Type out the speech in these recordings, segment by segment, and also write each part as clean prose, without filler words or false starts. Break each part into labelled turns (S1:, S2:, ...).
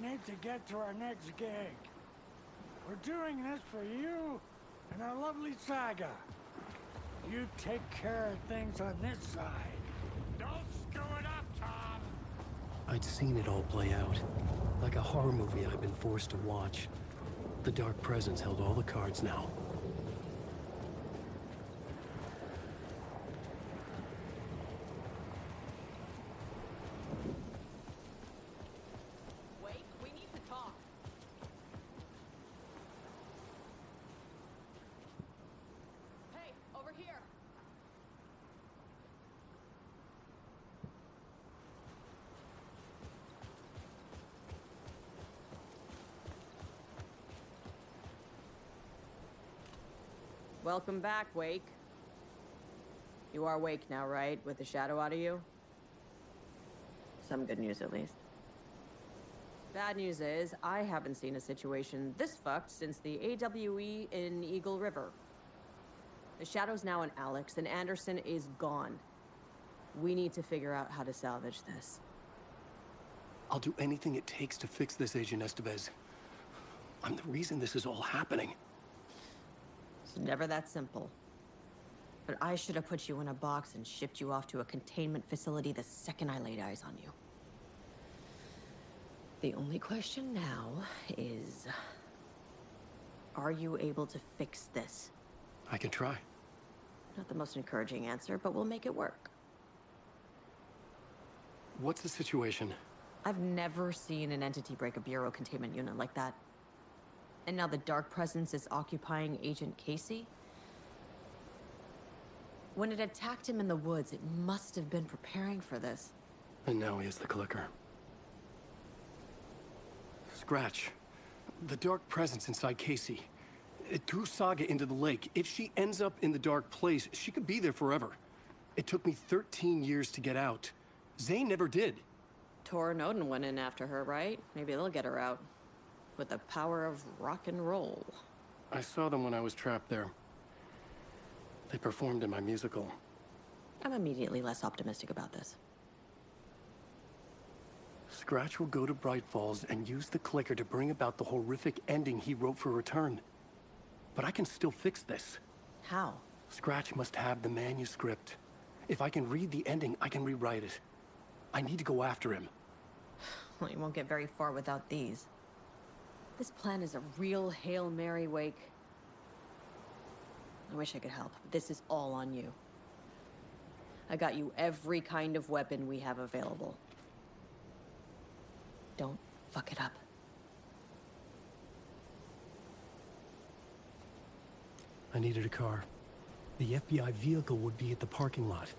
S1: need to get to our next gig. We're doing this for you and our lovely saga. You take care of things on this side. Don't screw it up, Tom!
S2: I'd seen it all play out. Like a horror movie I'd been forced to watch. The Dark Presence held all the cards now.
S3: Wait, we need to talk. Hey, over here. Welcome back, Wake. You are Wake now, right? With the shadow out of you? Some good news, at least. Bad news is, I haven't seen a situation this fucked since the AWE in Eagle River. The shadow's now in Alex, and Anderson is gone. We need to figure out how to salvage this.
S2: I'll do anything it takes to fix this, Agent Estevez. I'm the reason this is all happening.
S3: It's never that simple. But I should have put you in a box and shipped you off to a containment facility the second I laid eyes on you. The only question now is... are you able to fix this?
S2: I can try.
S3: Not the most encouraging answer, but we'll make it work.
S2: What's the situation?
S3: I've never seen an entity break a Bureau containment unit like that. And now the Dark Presence is occupying Agent Casey? When it attacked him in the woods, it must have been preparing for this.
S2: And now he has the clicker. Scratch. The Dark Presence inside Casey. It threw Saga into the lake. If she ends up in the Dark Place, she could be there forever. It took me 13 years to get out. Zane never did.
S3: Tor and Odin went in after her, right? Maybe they'll get her out. With the power of rock and roll.
S2: I saw them when I was trapped there. They performed in my musical.
S3: I'm immediately less optimistic about this.
S2: Scratch will go to Bright Falls and use the clicker to bring about the horrific ending he wrote for Return. But I can still fix this.
S3: How?
S2: Scratch must have the manuscript. If I can read the ending, I can rewrite it. I need to go after him.
S3: Well, you won't get very far without these. This plan is a real Hail Mary, Wake. I wish I could help, but this is all on you. I got you every kind of weapon we have available. Don't fuck it up.
S2: I needed a car. The FBI vehicle would be at the parking lot.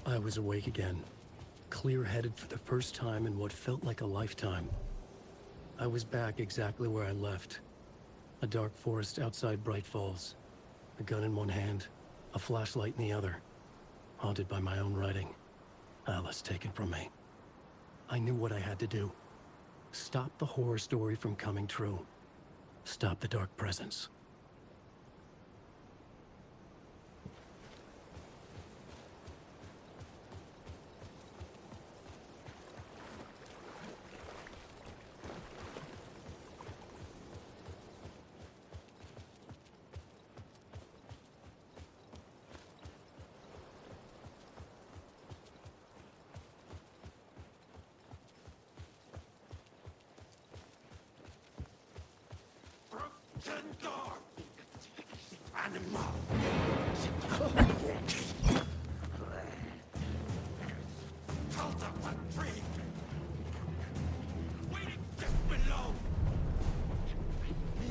S2: I was awake again, clear-headed for the first time in what felt like a lifetime. I was back exactly where I left. A dark forest outside Bright Falls. A gun in one hand, a flashlight in the other. Haunted by my own writing. Alice taken from me. I knew what I had to do. Stop the horror story from coming true. Stop the Dark Presence.
S1: Animal! Hold up a tree! Waiting just below! Me!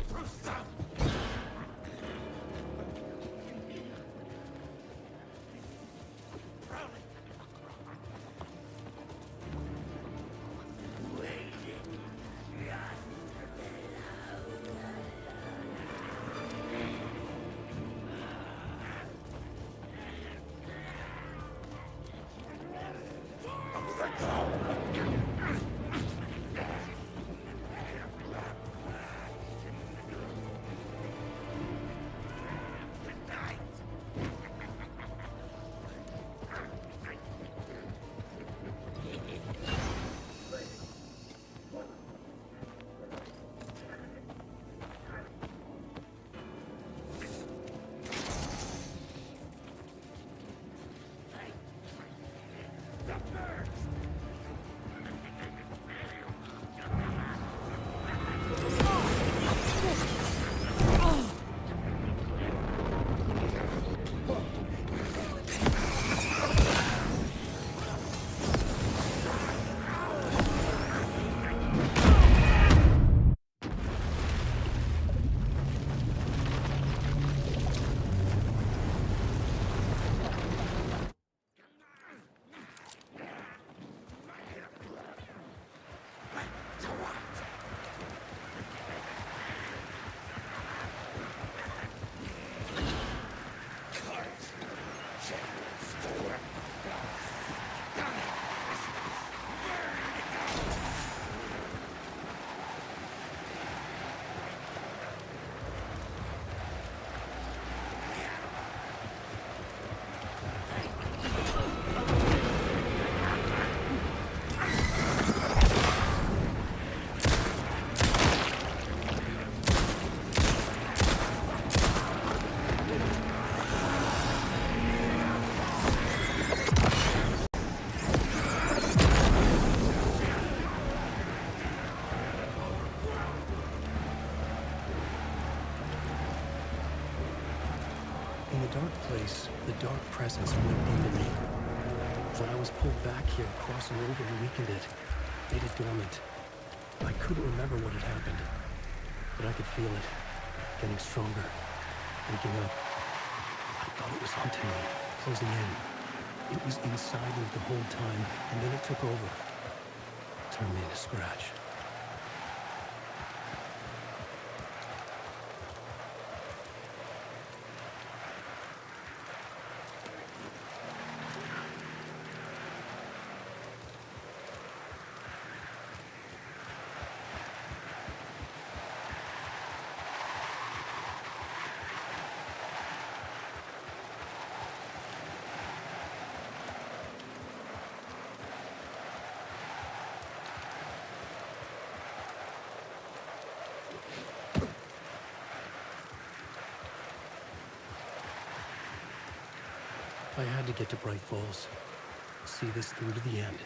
S1: Through some! Brownie!
S2: In the dark place, the dark presence went into me. When I was pulled back here, crossing over and weakened it, made it dormant. I couldn't remember what had happened, but I could feel it, getting stronger, waking up. I thought it was hunting me, closing in. It was inside me the whole time, and then it took over. Turned me into Scratch. I had to get to Bright Falls. See this through to the end.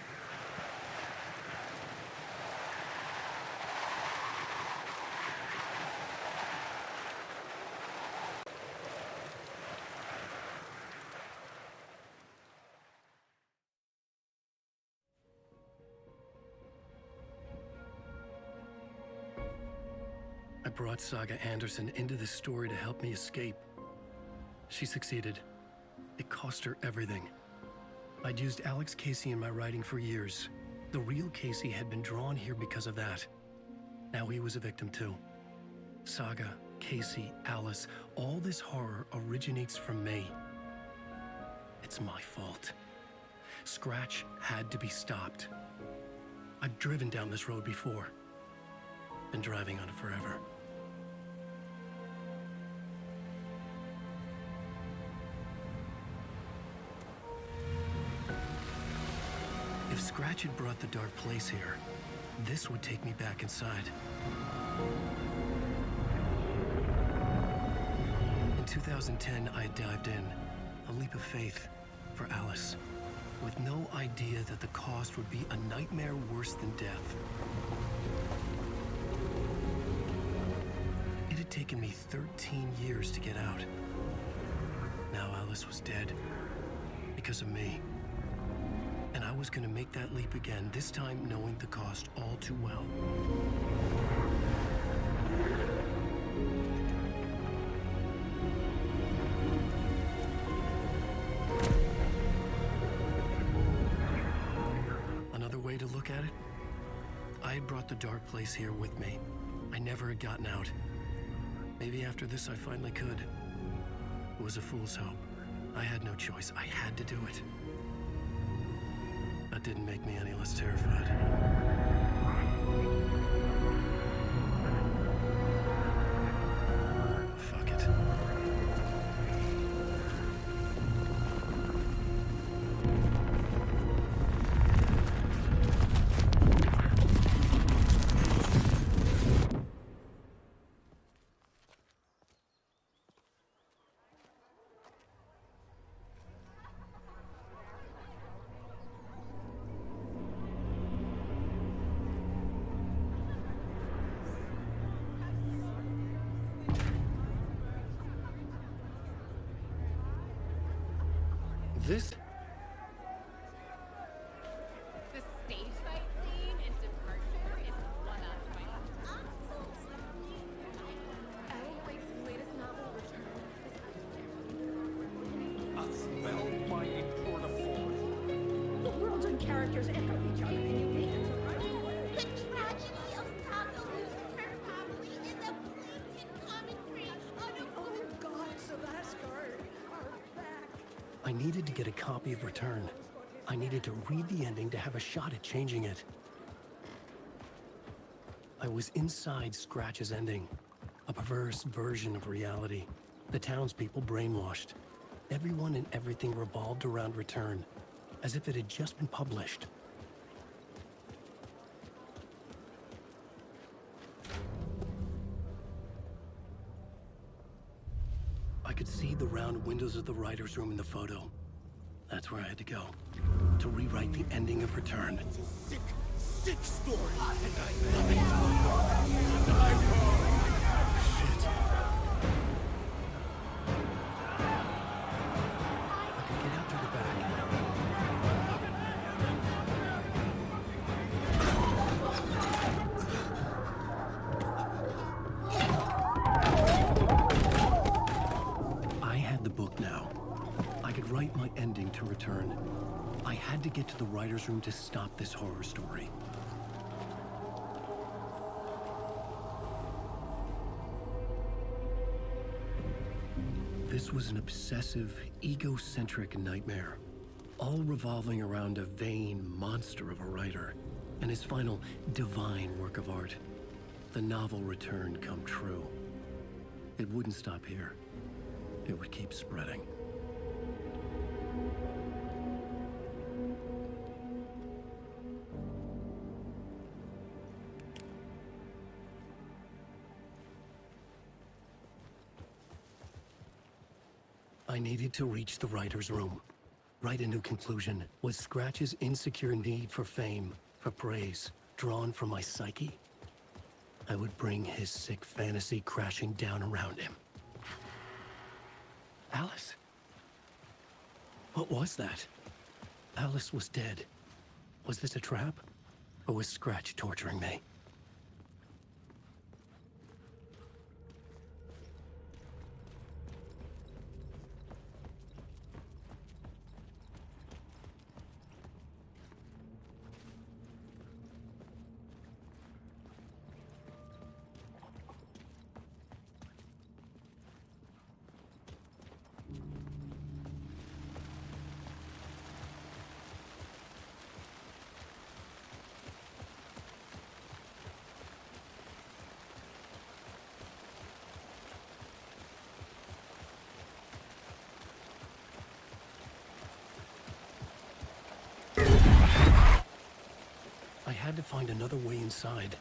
S2: I brought Saga Anderson into this story to help me escape. She succeeded. It cost her everything. I'd used Alex Casey in my writing for years. The real Casey had been drawn here because of that. Now he was a victim too. Saga, Casey, Alice, all this horror originates from me. It's my fault. Scratch had to be stopped. I've driven down this road before. Been driving on it forever. If Scratch had brought the dark place here, this would take me back inside. In 2010, I dived in, a leap of faith for Alice, with no idea that the cost would be a nightmare worse than death. It had taken me 13 years to get out. Now Alice was dead, because of me. I was gonna make that leap again, this time knowing the cost all too well. Another way to look at it? I had brought the dark place here with me. I never had gotten out. Maybe after this I finally could. It was a fool's hope. I had no choice. I had to do it. That didn't make me any less terrified. Fuck it. This?
S4: The stage fight scene in Departure is one of my Alan Wake's latest novel, Return.
S1: A spellbinding tour de force.
S5: The worlds and characters echo each other in unique and surprising ways.
S6: The tragedy of Saga Lucifer family is a poignant commentary on a
S5: Oh God, Savasgard are back.
S2: I needed to get a copy of Return. I needed to read the ending to have a shot at changing it. I was inside Scratch's ending. A perverse version of reality. The townspeople brainwashed. Everyone and everything revolved around Return, as if it had just been published. I could see the round windows of the writer's room in the photo. That's where I had to go. To rewrite the ending of Return.
S1: Sick, sick story. And I
S2: Shit. I could get out through the back. I had the book now. I could write my ending to Return. I had to get to the writer's room to stop this horror story. This was an obsessive, egocentric nightmare, all revolving around a vain monster of a writer and his final divine work of art, the novel Return come true. It wouldn't stop here. It would keep spreading. I needed to reach the writer's room. Write a new conclusion. Was Scratch's insecure need for fame, for praise, drawn from my psyche? I would bring his sick fantasy crashing down around him. Alice? What was that? Alice was dead. Was this a trap? Or was Scratch torturing me? I had to find another way inside.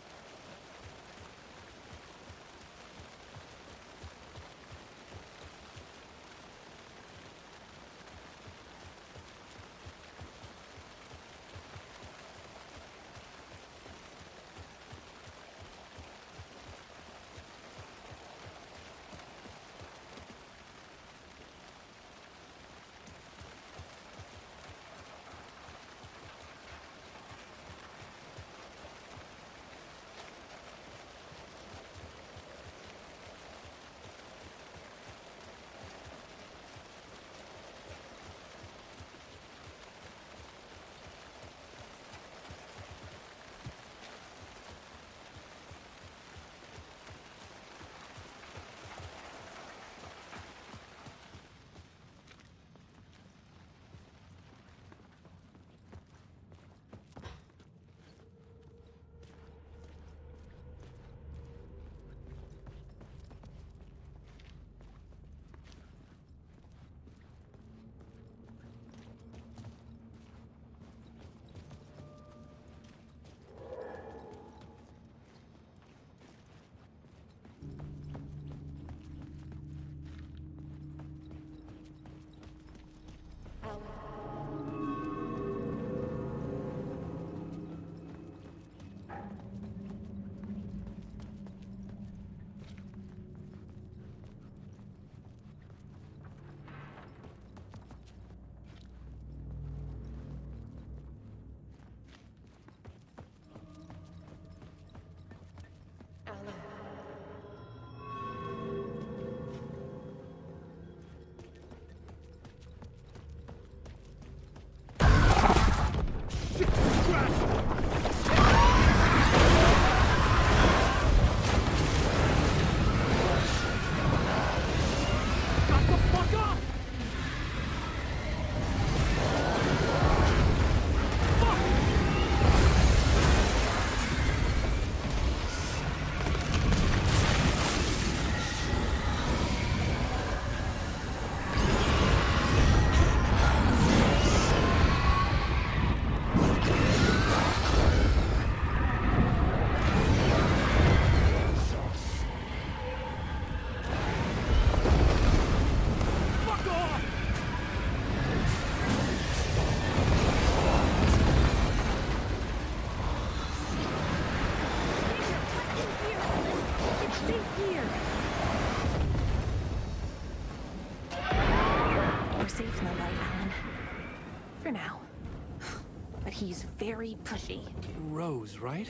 S7: but he's very pushy.
S2: Rose, right?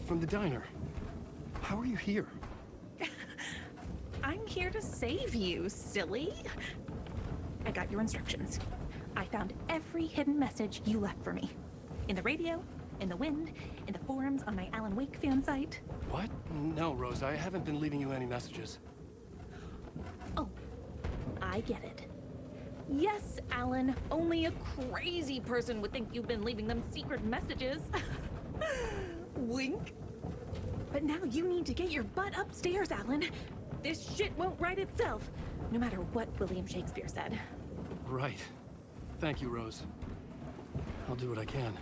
S2: From the diner. How are you here?
S7: I'm here to save you, silly. I got your instructions. I found every hidden message you left for me. In the radio, in the wind, in the forums on my Alan Wake fan site.
S2: What? No, Rose, I haven't been leaving you any messages.
S7: Oh, I get it. Yes, Alan, only a crazy person would think you've been leaving them secret messages. Wink. But now you need to get your butt upstairs, Alan. This shit won't right itself, no matter what William Shakespeare said.
S2: Right. Thank you, Rose. I'll do what I can.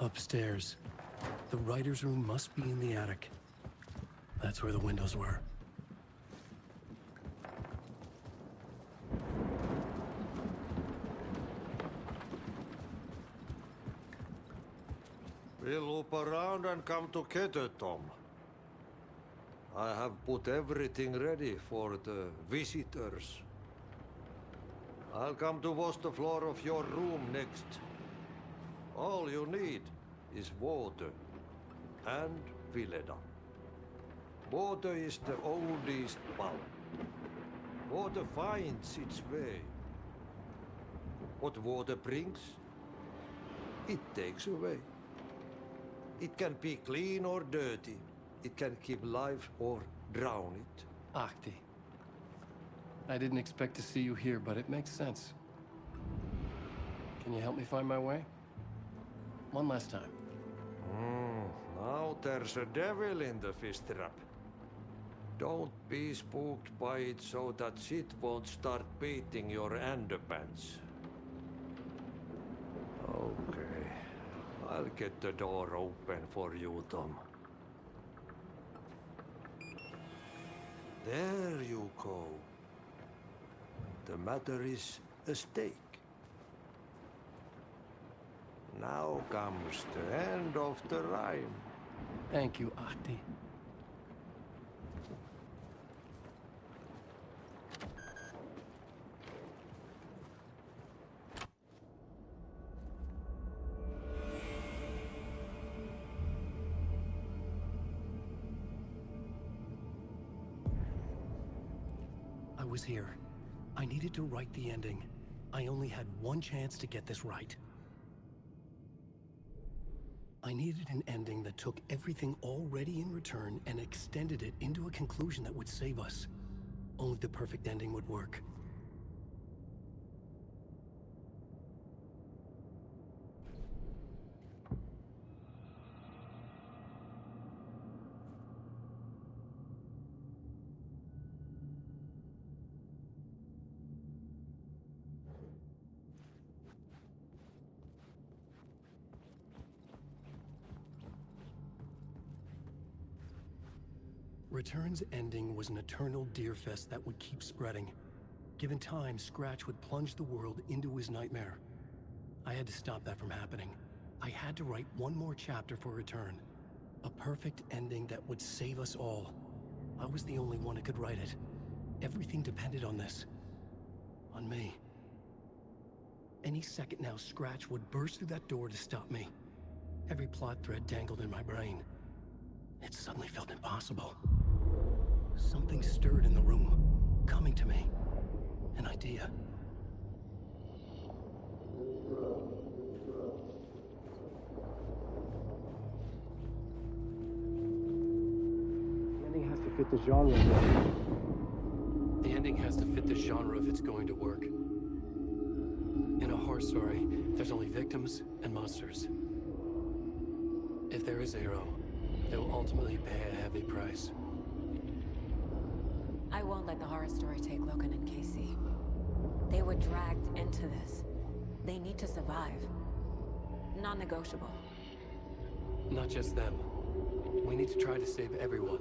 S2: Upstairs. The writer's room must be in the attic. That's where the windows were.
S8: We'll loop around and come together, Tom. I have put everything ready for the visitors. I'll come to wash the floor of your room next. All you need is water and Vileda. Water is the oldest bulb. Water finds its way. What water brings, it takes away. It can be clean or dirty. It can keep life or drown it.
S2: Ahti. I didn't expect to see you here, but it makes sense. Can you help me find my way? One last time.
S8: Now there's a devil in the fish trap. Don't be spooked by it so that shit won't start beating your underpants. Okay. I'll get the door open for you, Tom. There you go. The matter is a stake. Now comes the end of the rhyme.
S2: Thank you, Ahti. I was here. I needed to write the ending. I only had one chance to get this right. I needed an ending that took everything already in return and extended it into a conclusion that would save us. Only the perfect ending would work. Return's ending was an eternal deerfest that would keep spreading. Given time, Scratch would plunge the world into his nightmare. I had to stop that from happening. I had to write one more chapter for Return. A perfect ending that would save us all. I was the only one who could write it. Everything depended on this. On me. Any second now, Scratch would burst through that door to stop me. Every plot thread dangled in my brain. It suddenly felt impossible. Something stirred in the room, coming to me. An idea.
S9: The ending has to fit the genre.
S2: The ending has to fit the genre if it's going to work. In a horror story, there's only victims and monsters. If there is a hero, they will ultimately pay a heavy price.
S10: I won't let the horror story take Logan and Casey. They were dragged into this. They need to survive. Non-negotiable.
S2: Not just them. We need to try to save everyone.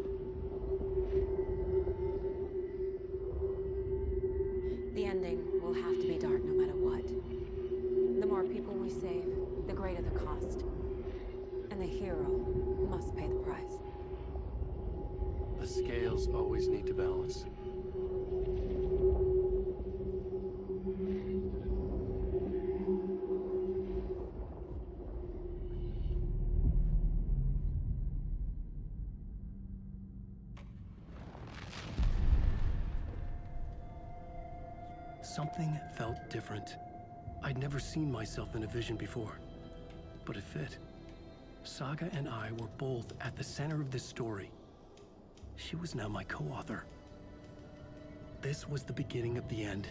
S2: The scales always need to balance. Something felt different. I'd never seen myself in a vision before, but it fit. Saga and I were both at the center of this story. She was now my co-author. This was the beginning of the end.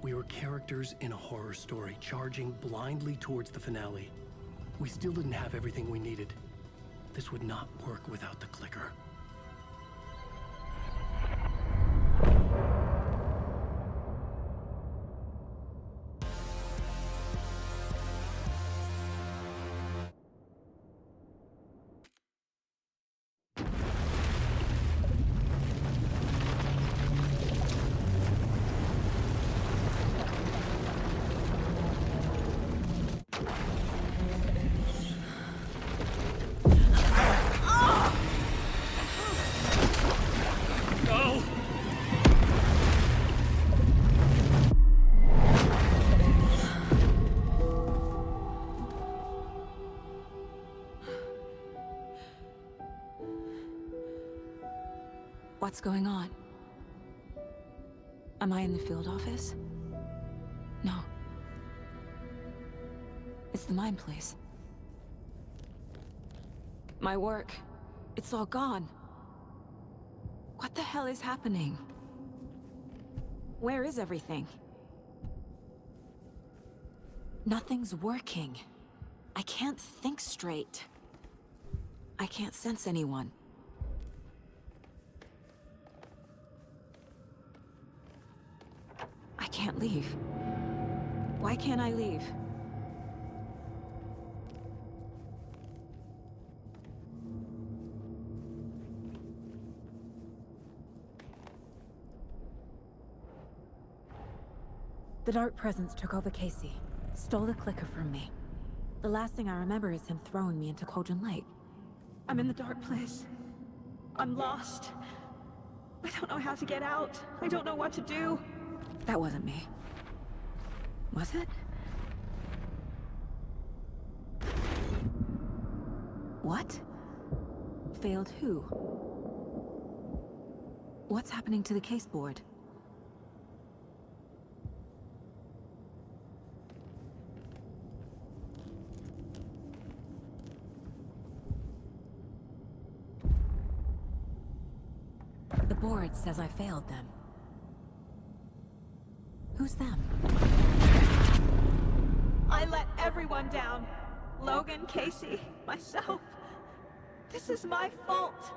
S2: We were characters in a horror story, charging blindly towards the finale. We still didn't have everything we needed. This would not work without the clicker.
S10: What's going on? Am I in the field office? No. It's the mine place. My work. It's all gone. What the hell is happening? Where is everything? Nothing's working. I can't think straight. I can't sense anyone. I can't leave. Why can't I leave?
S11: The Dark Presence took over Casey, stole the clicker from me. The last thing I remember is him throwing me into Cauldron Lake. I'm in the dark place. I'm lost. I don't know how to get out. I don't know what to do. That wasn't me. Was it? What? Failed who? What's happening to the case board? The board says I failed them. Who's them?
S7: I let everyone down. Logan, Casey, myself. This is my fault.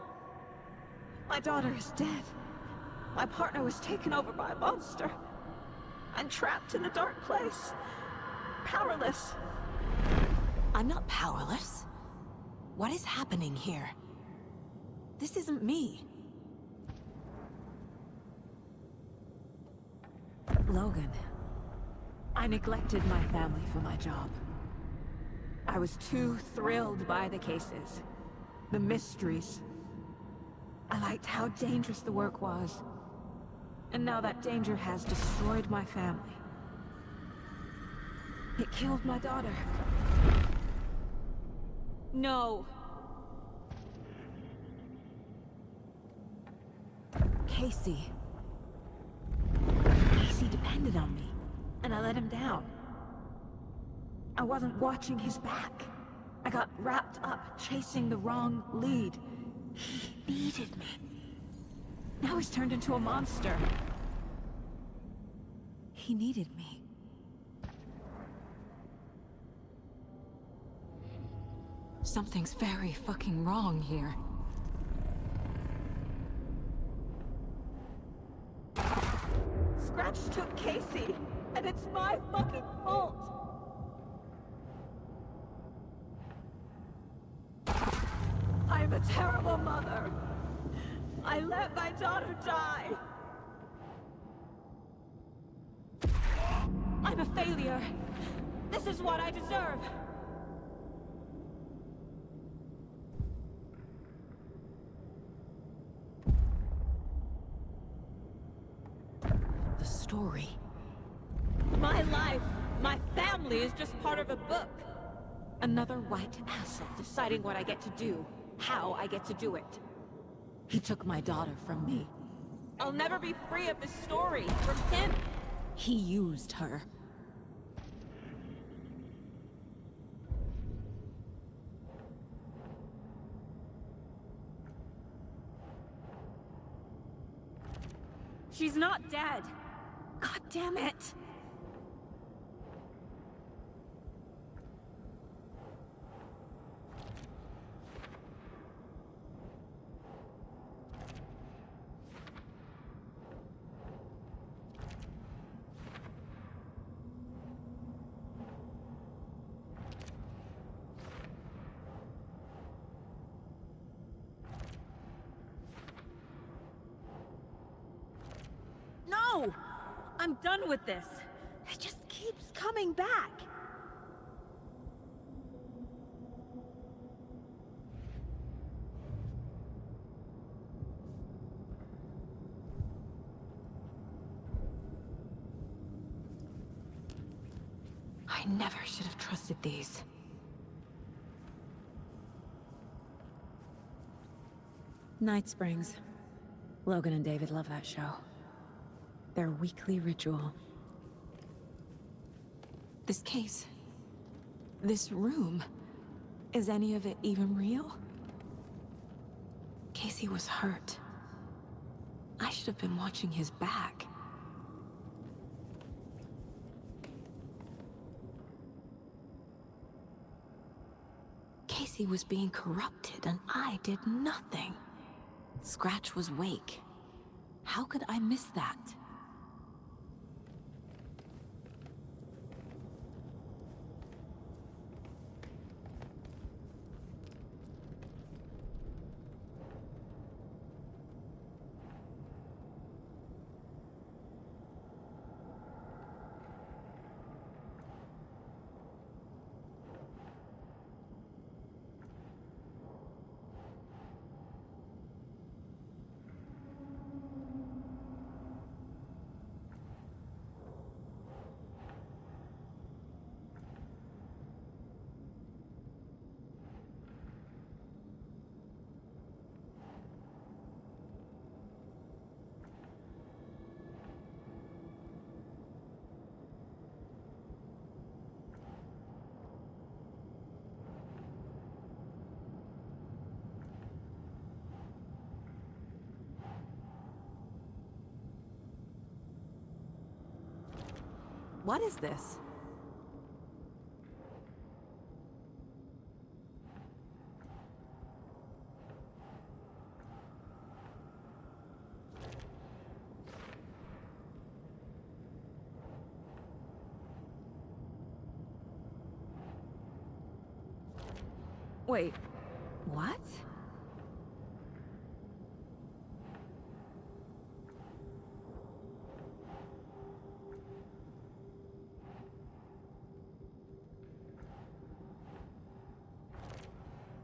S7: My daughter is dead. My partner was taken over by a monster. I'm trapped in the dark place. Powerless.
S11: I'm not powerless. What is happening here? This isn't me.
S7: Logan. I neglected my family for my job. I was too thrilled by the cases, the mysteries. I liked how dangerous the work was. And now that danger has destroyed my family. It killed my daughter. No.
S11: Casey. Casey depended on me, and I let him down.
S7: I wasn't watching his back. I got wrapped up chasing the wrong lead.
S11: He needed me.
S7: Now he's turned into a monster.
S11: He needed me.
S10: Something's very fucking wrong here.
S7: Scratch took Casey, and it's my fucking fault. I'm a terrible mother. I let my daughter die. I'm a failure. This is what I deserve.
S11: story. My life, my family is just part of a book. Another white asshole deciding what I get to do, how I get to do it. He took my daughter from me. I'll never be free of this story from him. He used her. She's not dead. God damn it. No! I'm done with this. It just keeps coming back. I never should have trusted these. Night Springs. Logan and David love that show. Their weekly ritual. This case. This room. Is any of it even real? Casey was hurt. I should have been watching his back. Casey was being corrupted and I did nothing. Scratch was Wake. How could I miss that? What is this? Wait, what?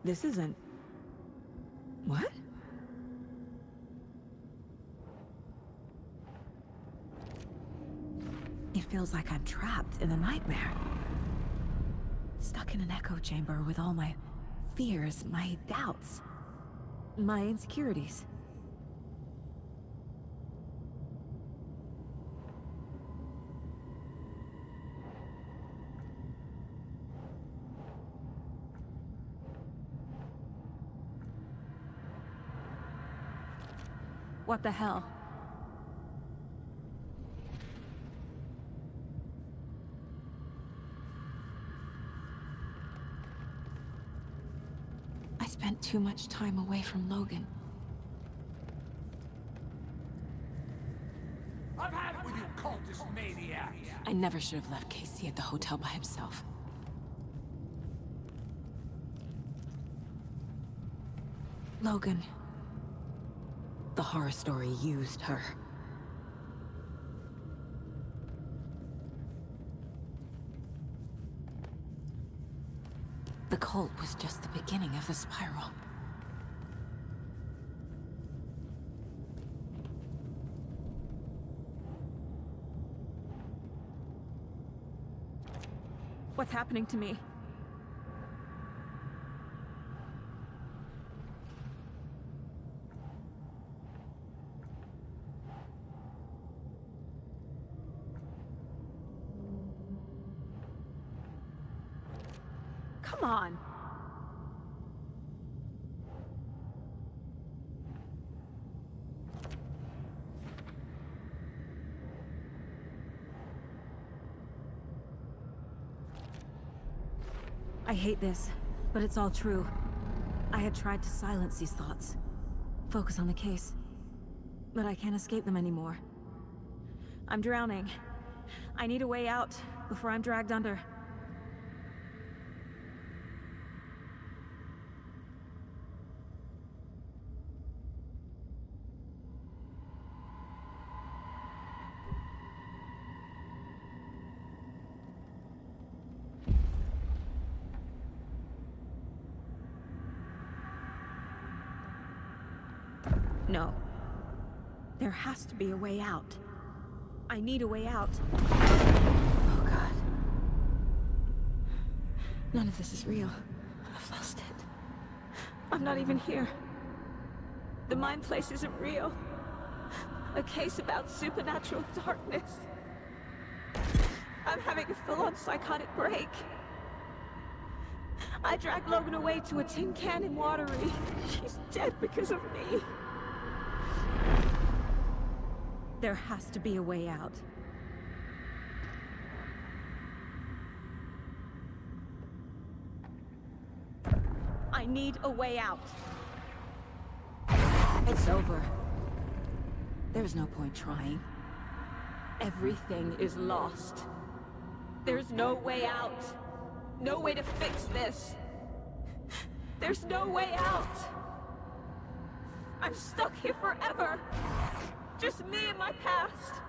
S11: This isn't... What? It feels like I'm trapped in a nightmare. Stuck in an echo chamber with all my fears, my doubts, my insecurities. What the hell? I spent too much time away from Logan.
S1: I've had it with you cultist maniacs!
S11: I never should have left Casey at the hotel by himself. Logan. The horror story used her. The cult was just the beginning of the spiral. What's happening to me? Come on. I hate this, but it's all true. I had tried to silence these thoughts, focus on the case, but I can't escape them anymore. I'm drowning. I need a way out before I'm dragged under. No. There has to be a way out. I need a way out. Oh, God. None of this is real. I've lost it. I'm not even here. The mind place isn't real. A case about supernatural darkness. I'm having a full-on psychotic break. I dragged Logan away to a tin can in Watery. She's dead because of me. There has to be a way out. I need a way out. It's over. There's no point trying. Everything is lost. There's no way out. No way to fix this. There's no way out. I'm stuck here forever. Just me and my past.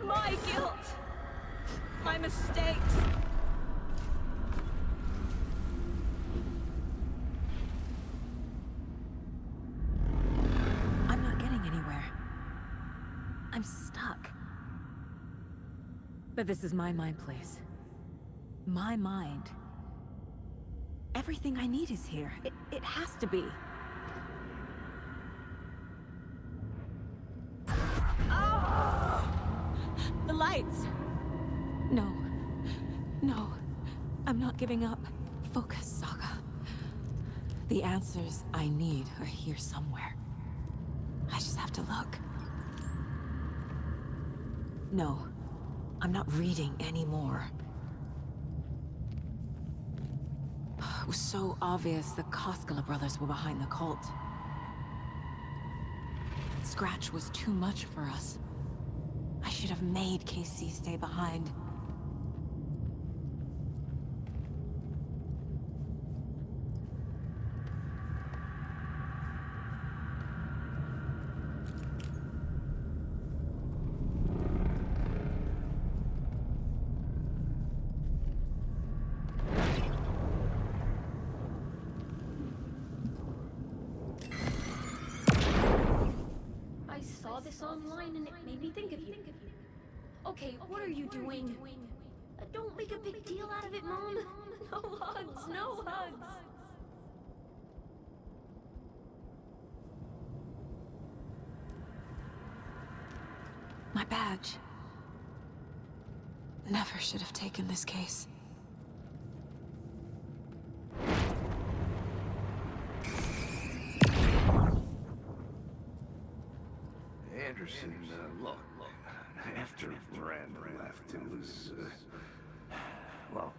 S11: My guilt. My mistakes. I'm not getting anywhere. I'm stuck. But this is my mind place. My mind. Everything I need is here. It has to be. The lights! No. No. I'm not giving up. Focus, Saga. The answers I need are here somewhere. I just have to look. No. I'm not reading anymore. It was so obvious the Koskela brothers were behind the cult. Scratch was too much for us. I should have made KC stay behind.
S12: I saw this online and it made me think of you. Okay, what are you doing? Don't make a big deal out of it, Mom. No hugs, no hugs.
S11: My badge. Never should have taken this case.
S13: Anderson, look, after Miranda left, it was, well,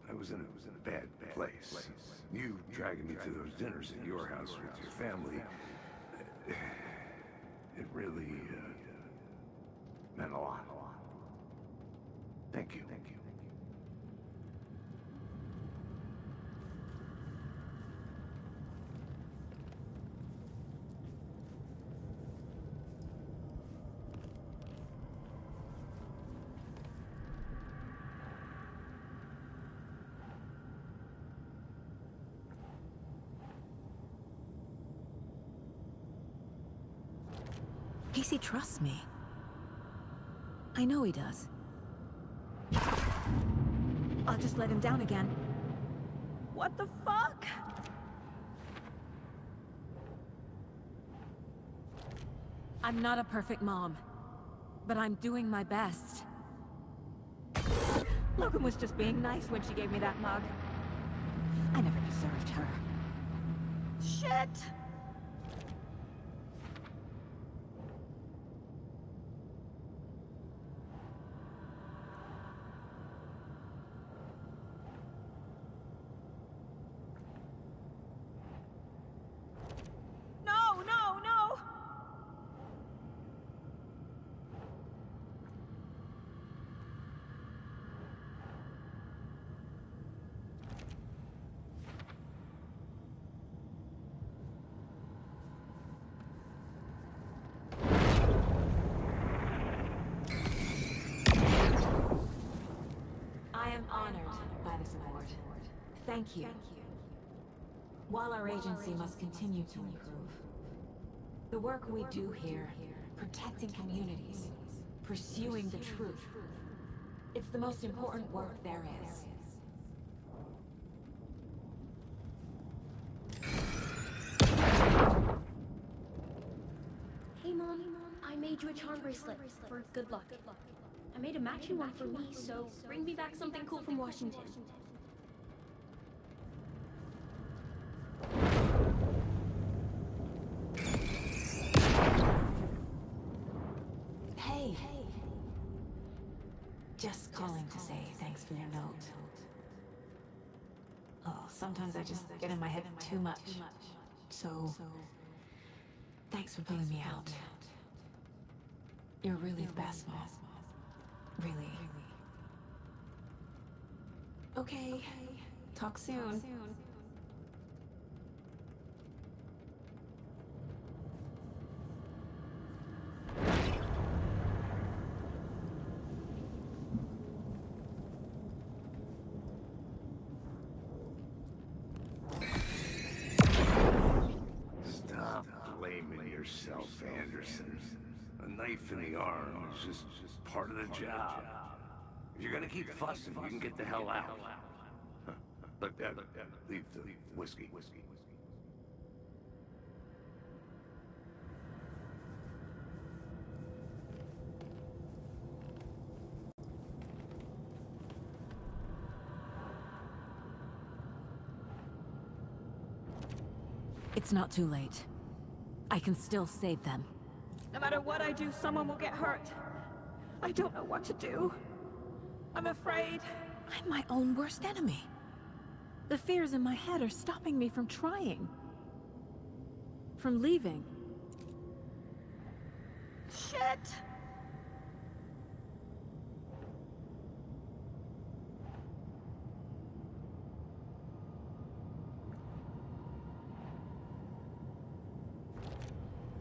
S13: I was in a bad place. You dragging me to those dinners at your house with your family, it really, meant a lot. Thank you.
S11: Casey trusts me. I know he does. I'll just let him down again. What the fuck? I'm not a perfect mom, but I'm doing my best. Logan was just being nice when she gave me that mug. I never deserved her. Shit! No, no, no! I am honored by this award. Thank you. While our agency must continue to improve, the work we do here, protecting communities, pursuing the truth, it's the most important work there is.
S12: Hey Mom, I made you a charm bracelet for good luck. I made a matching one for me, so bring me back something cool from Washington.
S10: Hey. Just calling to say thanks for your note. Oh, sometimes I just get in my head too much. So, thanks for pulling me out. You're really the best, Mom. Really. Okay. Talk soon.
S13: Stop blaming yourself, Anderson. A knife in the arm is just part of the job. If you're gonna keep fussing, you can get the hell out. But leave the whiskey.
S11: It's not too late. I can still save them. No matter what I do, someone will get hurt. I don't know what to do. I'm afraid. I'm my own worst enemy. The fears in my head are stopping me from trying. From leaving. Shit!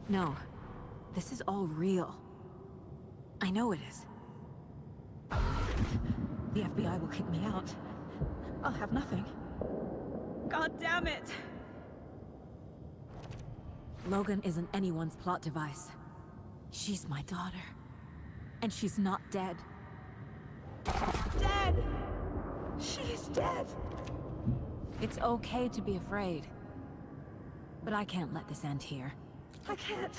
S11: No. This is all real. I know it is. The FBI will kick me out. I'll have nothing. God damn it! Logan isn't anyone's plot device. She's my daughter. And she's not dead. Dead! She's dead! It's okay to be afraid. But I can't let this end here. I can't.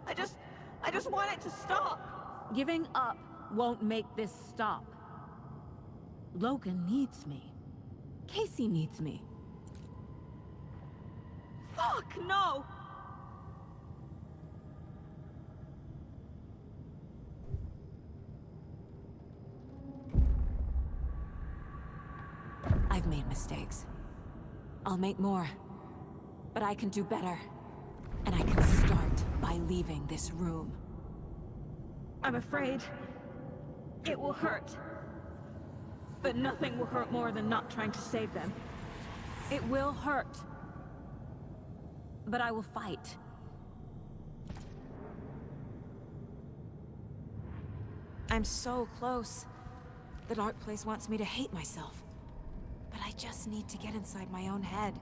S11: I just want it to stop. Giving up won't make this stop. Logan needs me. Casey needs me. Fuck, no! I've made mistakes. I'll make more. But I can do better. And I can start by leaving this room. I'm afraid it will hurt. But nothing will hurt more than not trying to save them. It will hurt. But I will fight. I'm so close. The Dark Place wants me to hate myself. But I just need to get inside my own head.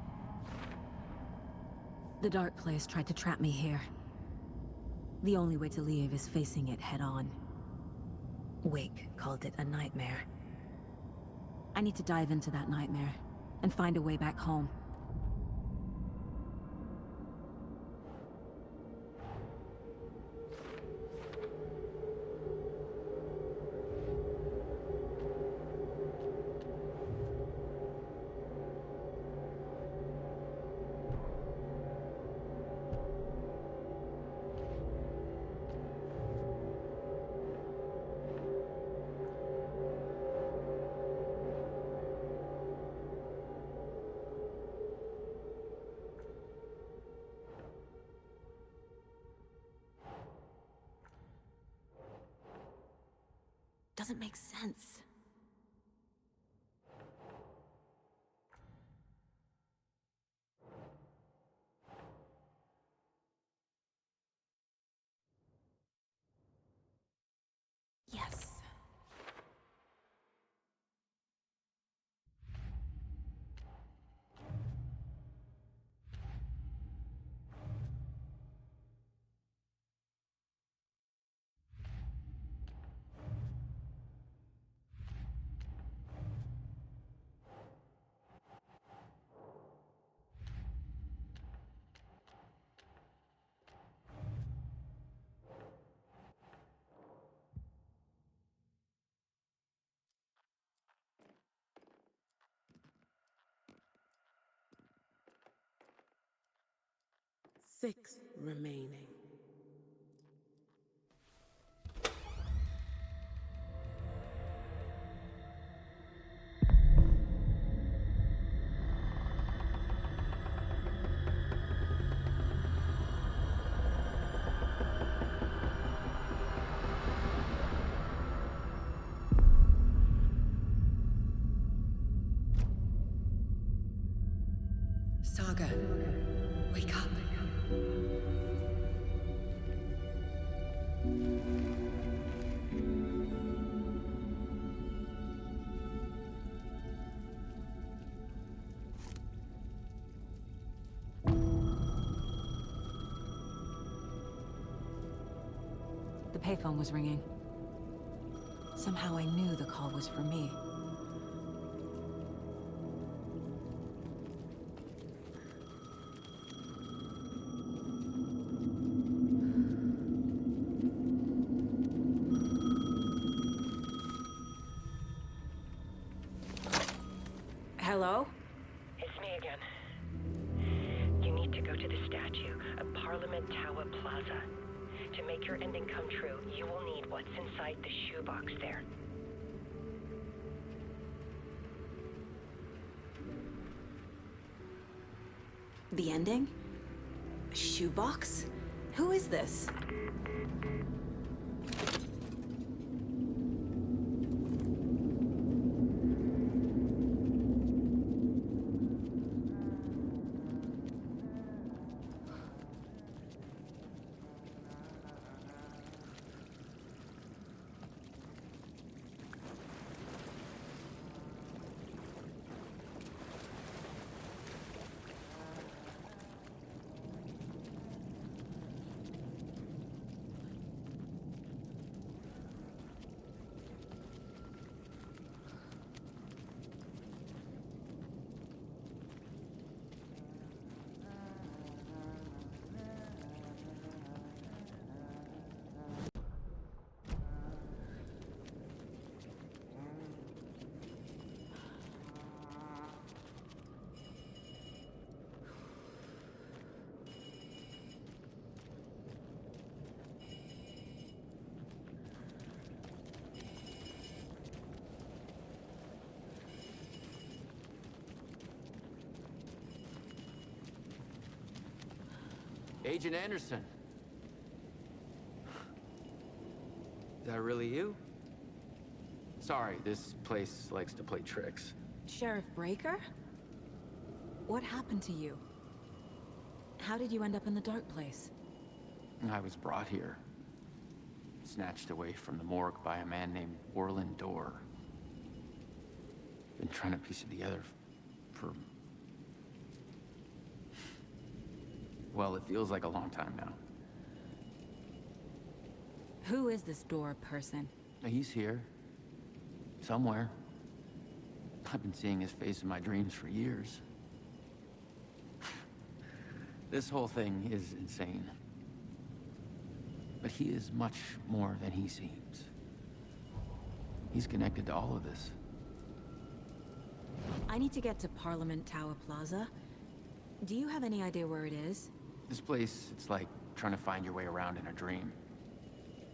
S11: The Dark Place tried to trap me here. The only way to leave is facing it head on. Wake called it a nightmare. I need to dive into that nightmare and find a way back home. Doesn't make sense. Yes.
S14: Six remaining.
S15: Saga, wake up.
S11: The payphone was ringing. Somehow I knew the call was for me. Hello?
S16: It's me again. You need to go to the statue of Parliament Tower Plaza. To make your ending come true, you will need what's inside the shoebox there.
S11: The ending? A shoebox? Who is this?
S17: Agent Anderson. Is that really you? Sorry, this place likes to play tricks.
S11: Sheriff Breaker? What happened to you? How did you end up in the dark place?
S17: I was brought here. Snatched away from the morgue by a man named Orlin Dorr. Been trying to piece it together for... well, it feels like a long time now.
S11: Who is this Dorr person?
S17: He's here. Somewhere. I've been seeing his face in my dreams for years. This whole thing is insane. But he is much more than he seems. He's connected to all of this.
S11: I need to get to Parliament Tower Plaza. Do you have any idea where it is?
S17: This place, it's like trying to find your way around in a dream.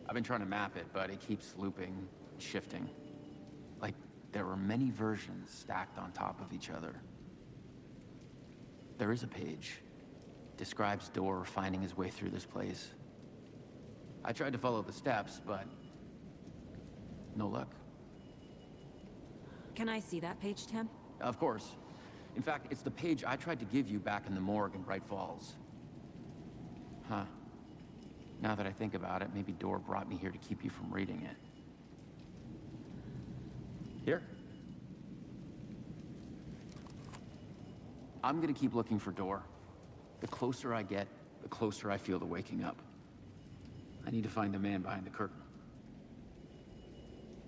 S17: I've been trying to map it, but it keeps looping, shifting. Like there are many versions stacked on top of each other. There is a page. Describes Door finding his way through this place. I tried to follow the steps, but no luck.
S11: Can I see that page, Tim?
S17: Of course. In fact, it's the page I tried to give you back in the morgue in Bright Falls. Huh. Now that I think about it, maybe Door brought me here to keep you from reading it. Here. I'm gonna keep looking for Door. The closer I get, the closer I feel to waking up. I need to find the man behind the curtain.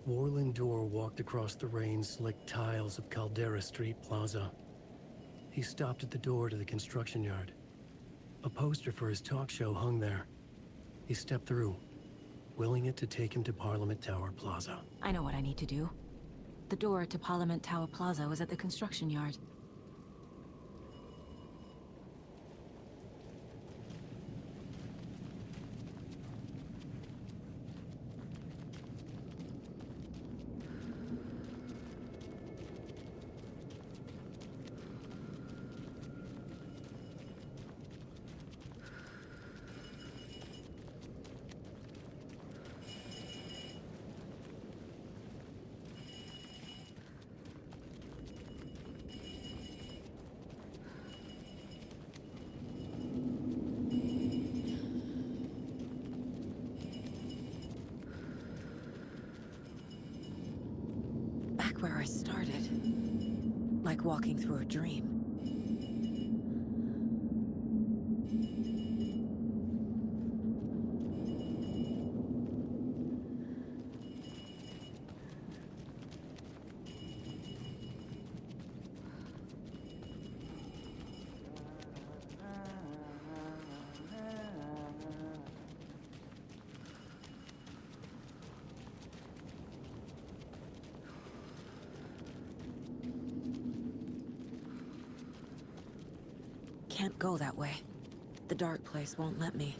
S2: Warlin Door walked across the rain-slicked tiles of Caldera Street Plaza. He stopped at the door to the construction yard. A poster for his talk show hung there. He stepped through, willing it to take him to Parliament Tower Plaza.
S11: I know what I need to do. The door to Parliament Tower Plaza was at the construction yard. Where I started. Like walking through a dream. Can't go that way. The dark place won't let me.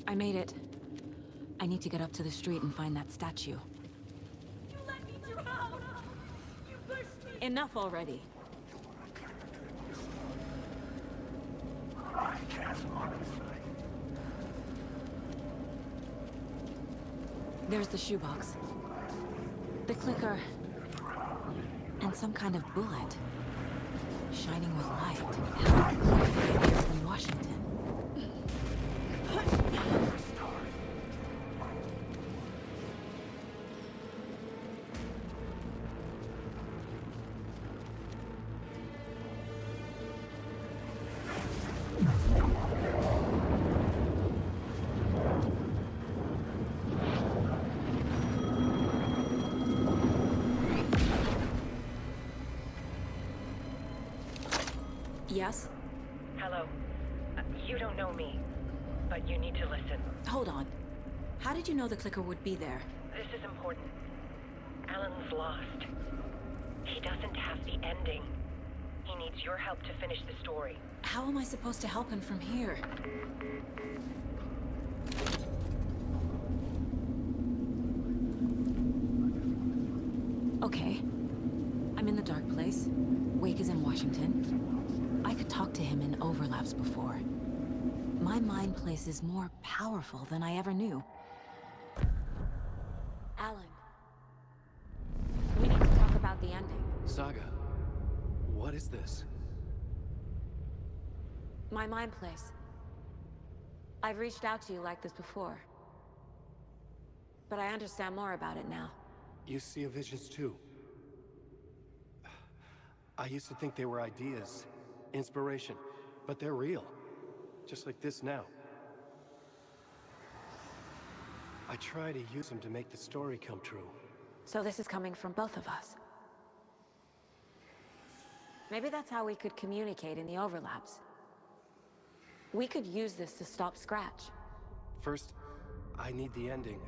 S11: I made it. I need to get up to the street and find that statue.
S12: You let me drown! You pushed me!
S11: Enough already.
S13: I can't honestly.
S11: There's the shoebox. The clicker. And some kind of bullet. Shining with light. Here from Washington. Yes?
S16: Hello. You don't know me, but you need to listen.
S11: Hold on. How did you know the clicker would be there?
S16: This is important. Alan's lost. He doesn't have the ending. He needs your help to finish the story.
S11: How am I supposed to help him from here? Okay. I'm in the dark place. Wake is in Washington. I could talk to him in overlaps before. My mind place is more powerful than I ever knew. Alan. We need to talk about the ending.
S2: Saga, what is this?
S11: My mind place. I've reached out to you like this before. But I understand more about it now.
S9: You see visions too. I used to think they were ideas, inspiration, but they're real. Just like this now. I try to use them to make the story come true.
S11: So this is coming from both of us. Maybe that's how we could communicate in the overlaps. We could use this to stop Scratch.
S9: First, I need the ending.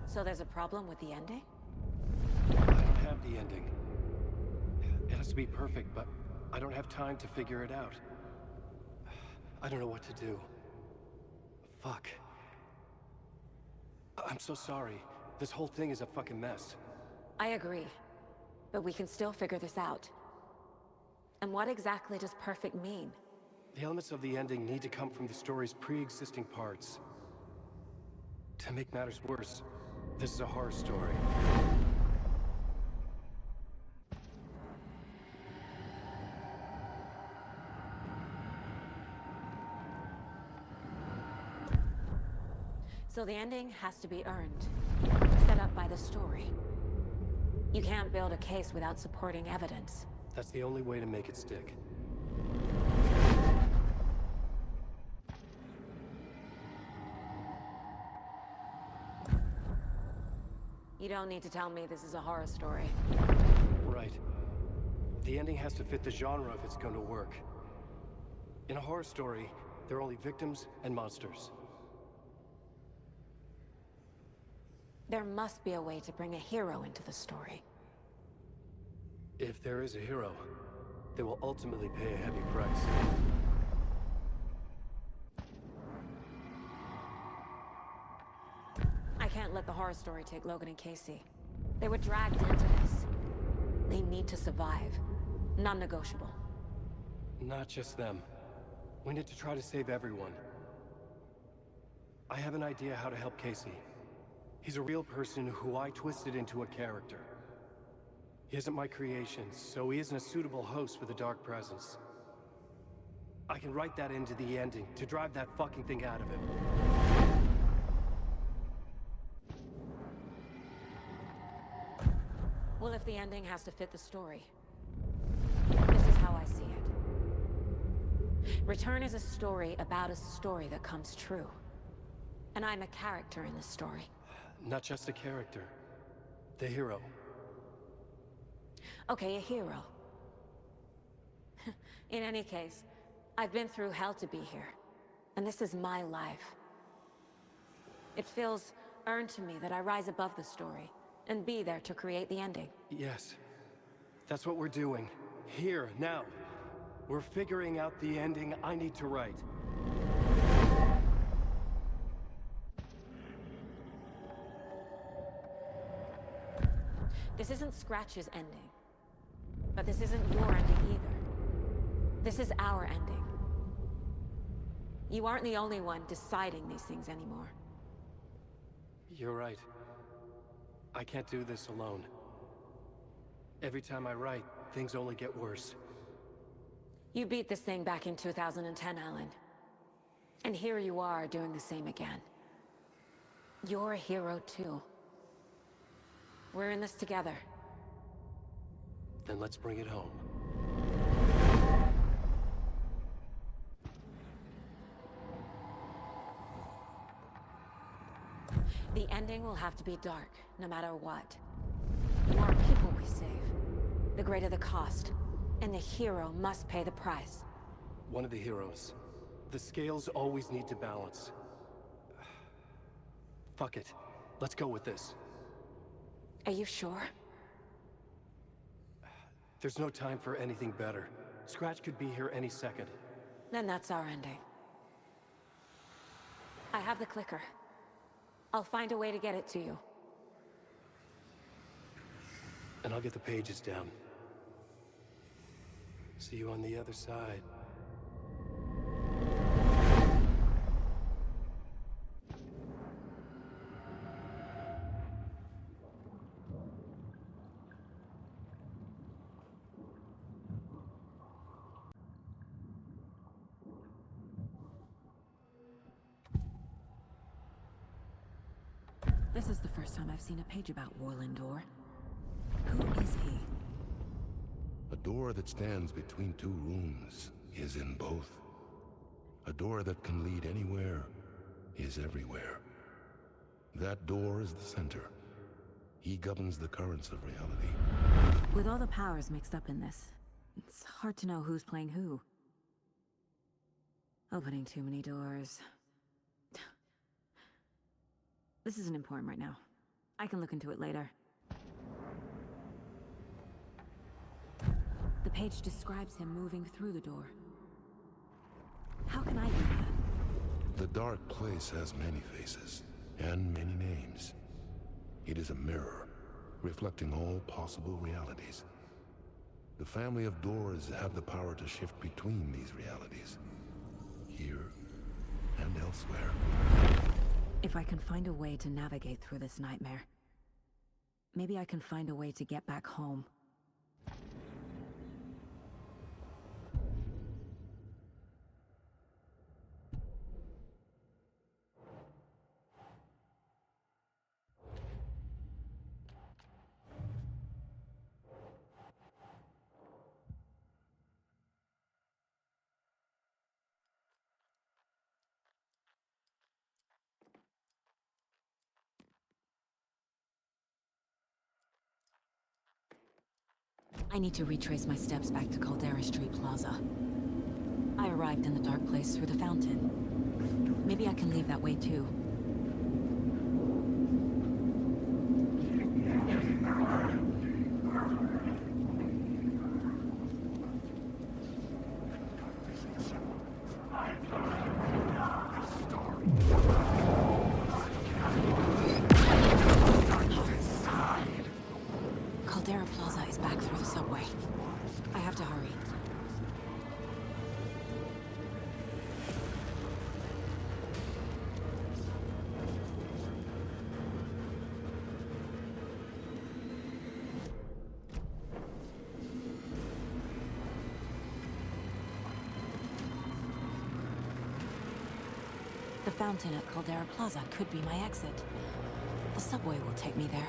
S11: So there's a problem with the ending?
S9: I don't have the ending. It has to be perfect, but I don't have time to figure it out. I don't know what to do. Fuck. I'm so sorry. This whole thing is a fucking mess.
S11: I agree. But we can still figure this out. And what exactly does perfect mean?
S9: The elements of the ending need to come from the story's pre-existing parts. To make matters worse, this is a horror story.
S11: So the ending has to be earned, set up by the story. You can't build a case without supporting evidence.
S9: That's the only way to make it stick.
S11: You don't need to tell me this is a horror story.
S9: Right. The ending has to fit the genre if it's going to work. In a horror story, there are only victims and monsters.
S11: There must be a way to bring a hero into the story.
S9: If there is a hero, they will ultimately pay a heavy price.
S11: I can't let the horror story take Logan and Casey. They were dragged into this. They need to survive. Non-negotiable.
S9: Not just them. We need to try to save everyone. I have an idea how to help Casey. He's a real person who I twisted into a character. He isn't my creation, so he isn't a suitable host for the Dark Presence. I can write that into the ending to drive that fucking thing out of him.
S11: Well, if the ending has to fit the story, this is how I see it. Return is a story about a story that comes true. And I'm a character in this story.
S9: Not just a character. The hero.
S11: Okay, a hero. In any case, I've been through hell to be here. And this is my life. It feels earned to me that I rise above the story and be there to create the ending.
S9: Yes. That's what we're doing. Here, now. We're figuring out the ending I need to write.
S11: This isn't Scratch's ending. But this isn't your ending either. This is our ending. You aren't the only one deciding these things anymore.
S9: You're right. I can't do this alone. Every time I write, things only get worse.
S11: You beat this thing back in 2010, Alan. And here you are doing the same again. You're a hero too. We're in this together.
S9: Then let's bring it home.
S10: The ending will have to be dark, no matter what. The more people we save, the greater the cost. And the hero must pay the price.
S9: One of the heroes. The scales always need to balance. Fuck it. Let's go with this.
S10: Are you sure?
S9: There's no time for anything better. Scratch could be here any second.
S10: Then that's our ending. I have the clicker. I'll find a way to get it to you.
S9: And I'll get the pages down. See you on the other side.
S11: This is the first time I've seen a page about Warlindor. Who is he?
S18: A door that stands between two rooms is in both. A door that can lead anywhere is everywhere. That door is the center. He governs the currents of reality.
S11: With all the powers mixed up in this, it's hard to know who's playing who. Opening too many doors. This isn't important right now. I can look into it later. The page describes him moving through the door. How can I do that?
S18: The dark place has many faces, and many names. It is a mirror, reflecting all possible realities. The family of doors have the power to shift between these realities, here and elsewhere.
S11: If I can find a way to navigate through this nightmare, maybe I can find a way to get back home. I need to retrace my steps back to Caldera Street Plaza. I arrived in the dark place through the fountain. Maybe I can leave that way too. Caldera Plaza is back through the subway. I have to hurry. The fountain at Caldera Plaza could be my exit. The subway will take me there.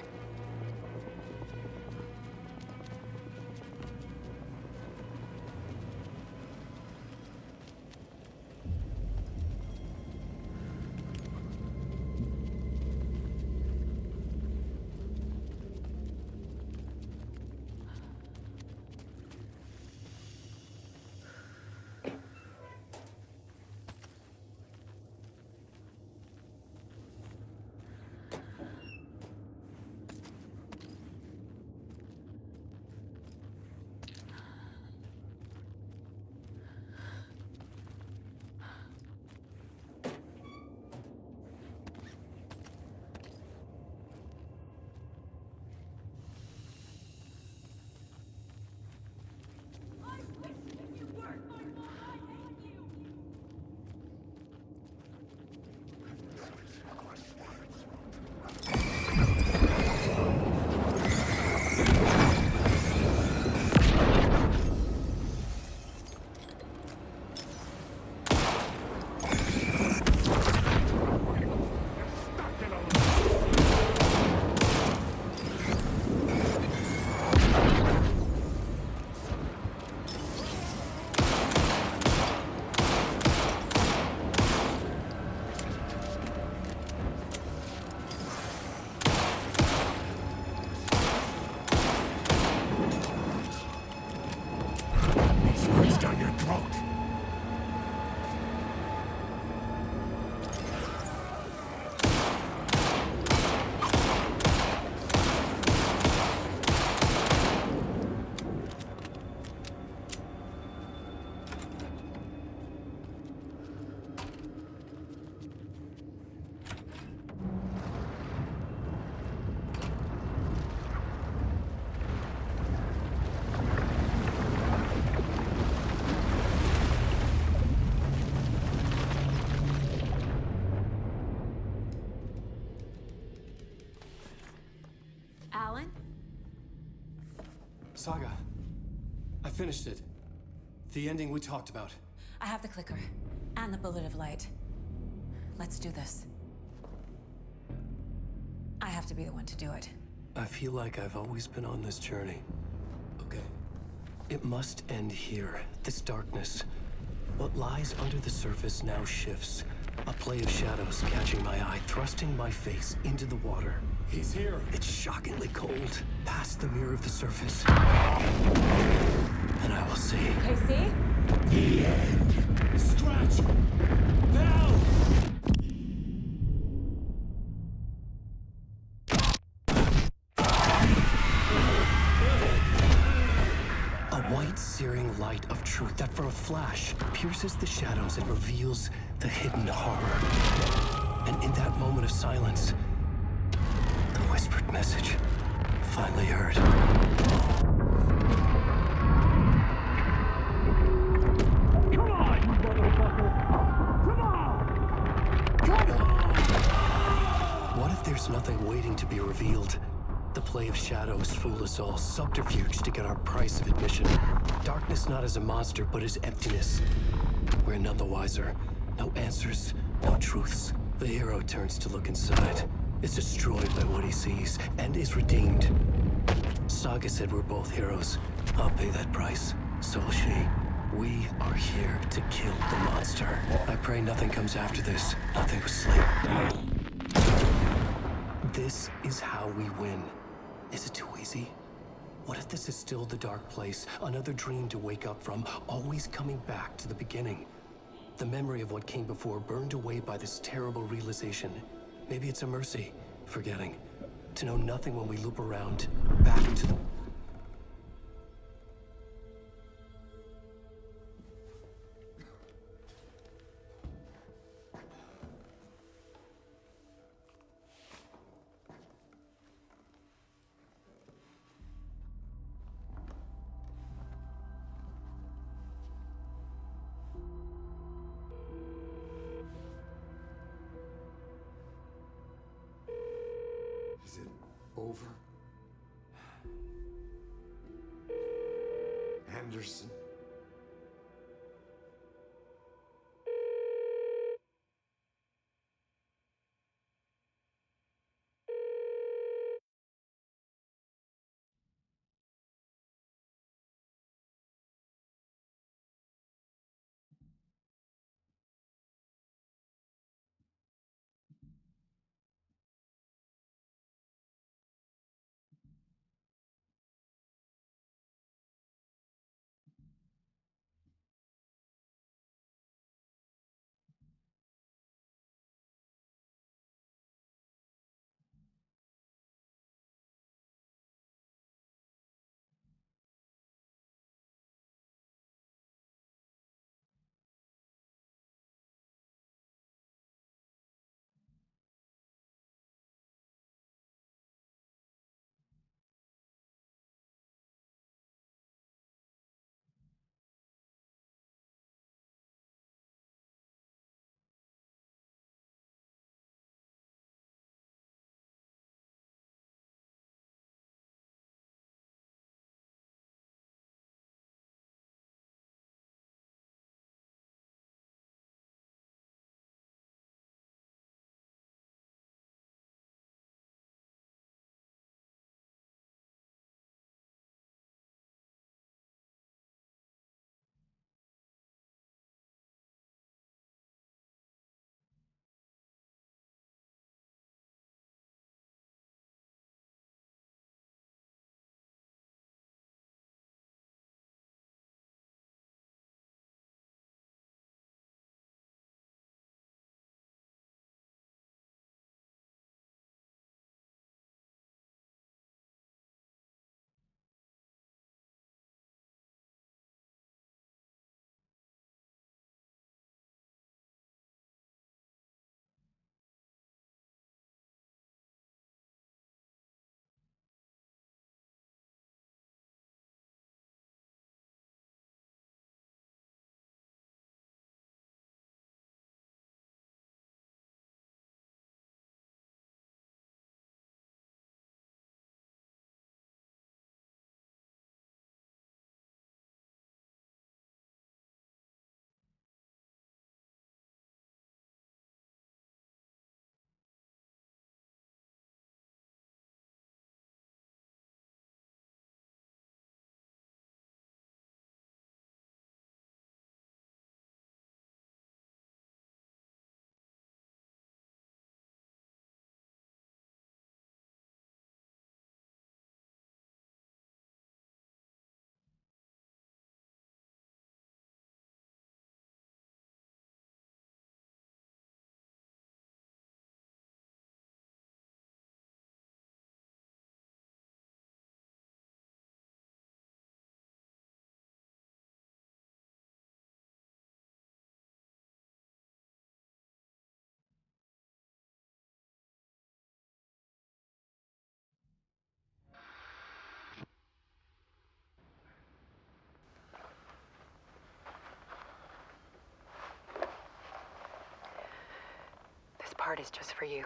S1: throat.
S11: Alan?
S9: Saga, I finished it. The ending we talked about.
S11: I have the clicker. And the bullet of light. Let's do this. I have to be the one to do it.
S2: I feel like I've always been on this journey.
S9: Okay.
S2: It must end here, this darkness. What lies under the surface now shifts. A play of shadows catching my eye, thrusting my face into the water.
S9: He's here.
S2: It's shockingly cold, past the mirror of the surface. And I will see.
S11: Casey?
S1: The end. Scratch! Bell!
S2: A white, searing light of truth that for a flash pierces the shadows and reveals the hidden horror. And in that moment of silence, the whispered message finally heard.
S1: Come on, you motherfucker! Come on! Come on!
S2: What if there's nothing waiting to be revealed? The play of shadows fool us all, subterfuge to get our price of admission. Darkness not as a monster, but as emptiness. We're none the wiser. No answers, no truths. The hero turns to look inside, is destroyed by what he sees, and is redeemed. Saga said we're both heroes. I'll pay that price. So will she. We are here to kill the monster. I pray nothing comes after this. Nothing but sleep. This is how we win. Is it too easy? What if this is still the dark place? Another dream to wake up from, always coming back to the beginning. The memory of what came before burned away by this terrible realization. Maybe it's a mercy, forgetting. To know nothing when we loop around, back to the...
S13: Is it over? Anderson?
S16: part is just for you.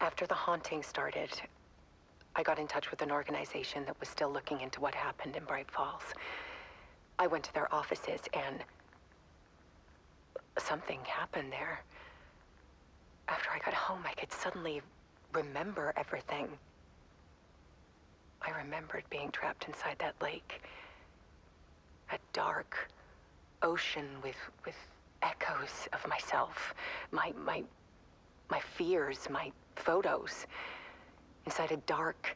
S16: After the haunting started, I got in touch with an organization that was still looking into what happened in Bright Falls. I went to their offices and something happened there. After I got home, I could suddenly remember everything. I remembered being trapped inside that lake. A dark ocean with echoes of myself. My fears, my photos. Inside a dark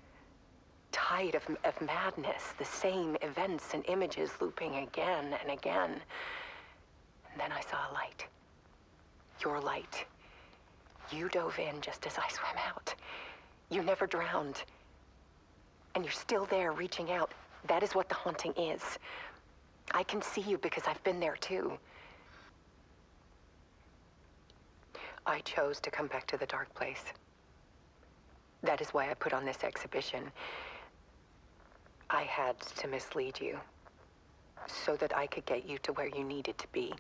S16: tide of madness. The same events and images looping again and again. And then I saw a light. Your light. You dove in just as I swam out. You never drowned. And you're still there reaching out. That is what the haunting is. I can see you because I've been there too. I chose to come back to the dark place. That is why I put on this exhibition. I had to mislead you so that I could get you to where you needed to be.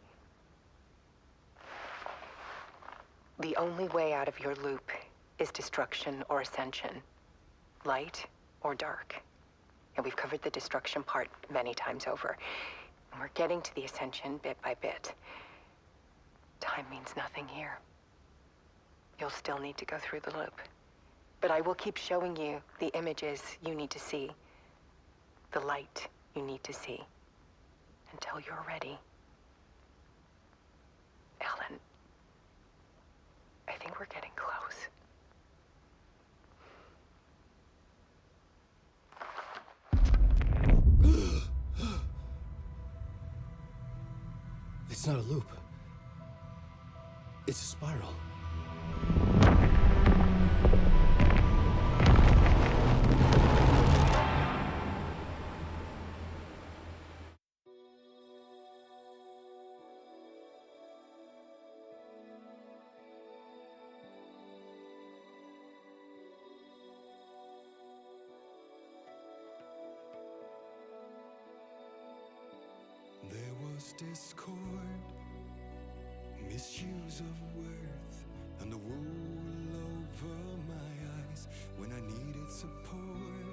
S16: The only way out of your loop is destruction or ascension. Light or dark. And we've covered the destruction part many times over. And we're getting to the ascension bit by bit. Time means nothing here. You'll still need to go through the loop. But I will keep showing you the images you need to see. The light you need to see. Until you're ready. Alan, I think we're getting close.
S2: It's not a loop. It's a spiral.
S19: There was discord, misuse of worth, and the wool over my eyes when I needed support.